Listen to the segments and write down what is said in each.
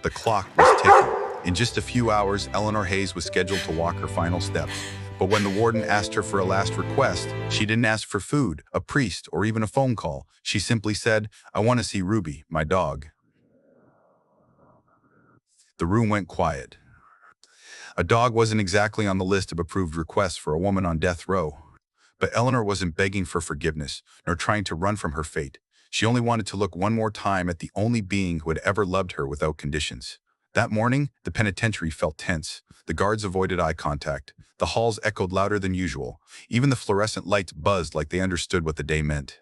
The clock was ticking. In just a few hours, Eleanor Hayes was scheduled to walk her final steps. But when the warden asked her for a last request, she didn't ask for food, a priest, or even a phone call. She simply said, "I want to see Ruby, my dog." The room went quiet. A dog wasn't exactly on the list of approved requests for a woman on death row. But Eleanor wasn't begging for forgiveness, nor trying to run from her fate. She only wanted to look one more time at the only being who had ever loved her without conditions. That morning, the penitentiary felt tense. The guards avoided eye contact. The halls echoed louder than usual. Even the fluorescent lights buzzed like they understood what the day meant.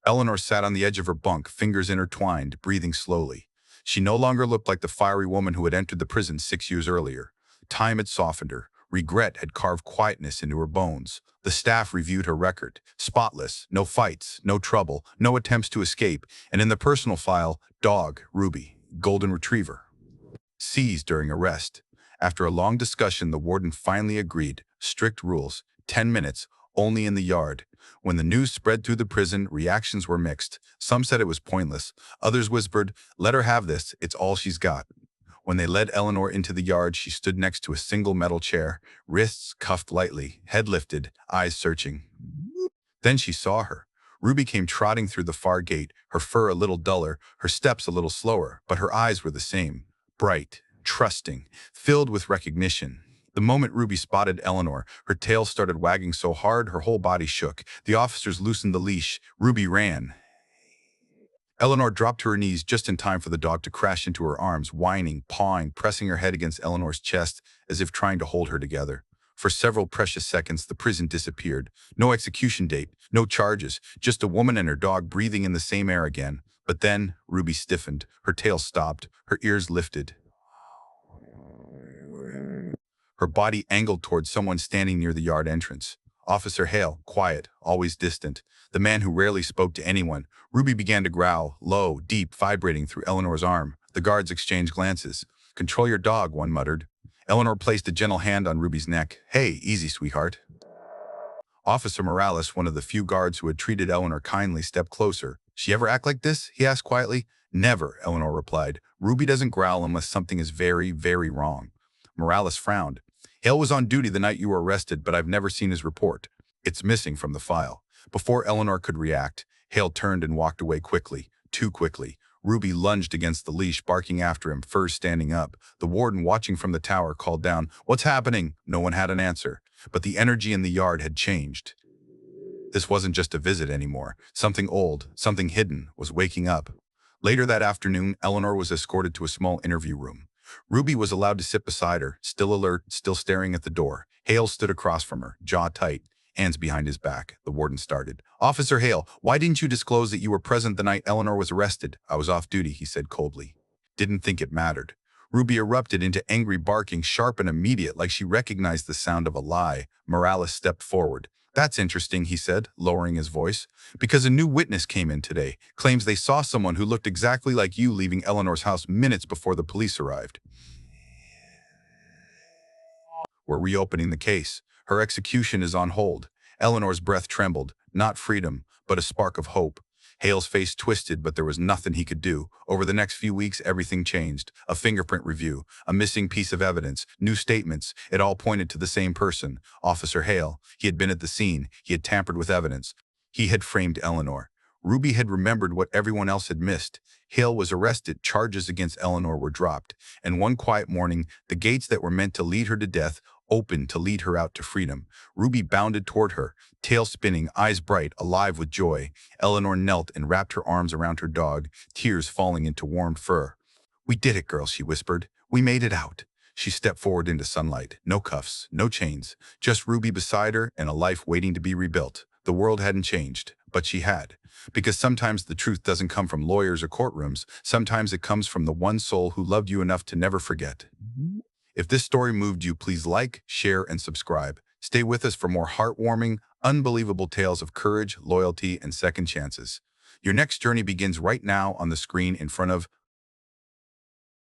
Eleanor sat on the edge of her bunk, fingers intertwined, breathing slowly. She no longer looked like the fiery woman who had entered the prison 6 years earlier. Time had softened her. Regret had carved quietness into her bones. The staff reviewed her record. Spotless, no fights, no trouble, no attempts to escape, and in the personal file, dog, Ruby, golden retriever. Seized during arrest. After a long discussion, the warden finally agreed. Strict rules, 10 minutes, only in the yard. When the news spread through the prison, reactions were mixed. Some said it was pointless. Others whispered, "Let her have this, it's all she's got." When they led Eleanor into the yard, she stood next to a single metal chair, wrists cuffed lightly, head lifted, eyes searching. Then she saw her. Ruby came trotting through the far gate, her fur a little duller, her steps a little slower, but her eyes were the same. Bright, trusting, filled with recognition. The moment Ruby spotted Eleanor, her tail started wagging so hard her whole body shook. The officers loosened the leash. Ruby ran. Eleanor dropped to her knees just in time for the dog to crash into her arms, whining, pawing, pressing her head against Eleanor's chest as if trying to hold her together. For several precious seconds, the prison disappeared. No execution date, no charges, just a woman and her dog breathing in the same air again. But then, Ruby stiffened. Her tail stopped, her ears lifted. Her body angled towards someone standing near the yard entrance. Officer Hale, quiet, always distant. The man who rarely spoke to anyone. Ruby began to growl, low, deep, vibrating through Eleanor's arm. The guards exchanged glances. "Control your dog," one muttered. Eleanor placed a gentle hand on Ruby's neck. "Hey, easy, sweetheart." Officer Morales, one of the few guards who had treated Eleanor kindly, stepped closer. "She ever act like this?" he asked quietly. "Never," Eleanor replied. "Ruby doesn't growl unless something is very, very wrong." Morales frowned. "Hale was on duty the night you were arrested, but I've never seen his report. It's missing from the file." Before Eleanor could react, Hale turned and walked away quickly, too quickly. Ruby lunged against the leash, barking after him, furs standing up. The warden, watching from the tower, called down, "What's happening?" No one had an answer. But the energy in the yard had changed. This wasn't just a visit anymore. Something old, something hidden, was waking up. Later that afternoon, Eleanor was escorted to a small interview room. Ruby was allowed to sit beside her, still alert, still staring at the door. Hale stood across from her, jaw tight, hands behind his back. The warden started. "Officer Hale, why didn't you disclose that you were present the night Eleanor was arrested?" "I was off duty," he said coldly. Didn't think it mattered. Ruby erupted into angry barking, sharp and immediate, like she recognized the sound of a lie. Morales stepped forward. "That's interesting," he said, lowering his voice, "because a new witness came in today, claims they saw someone who looked exactly like you leaving Eleanor's house minutes before the police arrived." "We're reopening the case. Her execution is on hold." Eleanor's breath trembled. Not freedom, but a spark of hope. Hale's face twisted, but there was nothing he could do. Over the next few weeks, everything changed. A fingerprint review, a missing piece of evidence, new statements. It all pointed to the same person, Officer Hale. He had been at the scene. He had tampered with evidence. He had framed Eleanor. Ruby had remembered what everyone else had missed. Hale was arrested, charges against Eleanor were dropped, and one quiet morning, the gates that were meant to lead her to death opened to lead her out to freedom. Ruby bounded toward her, tail spinning, eyes bright, alive with joy. Eleanor knelt and wrapped her arms around her dog, tears falling into warm fur. "We did it, girl," she whispered. "We made it out." She stepped forward into sunlight. No cuffs, no chains, just Ruby beside her and a life waiting to be rebuilt. The world hadn't changed, but she had. Because sometimes the truth doesn't come from lawyers or courtrooms. Sometimes it comes from the one soul who loved you enough to never forget. If this story moved you, please like, share, and subscribe. Stay with us for more heartwarming, unbelievable tales of courage, loyalty, and second chances. Your next journey begins right now on the screen in front of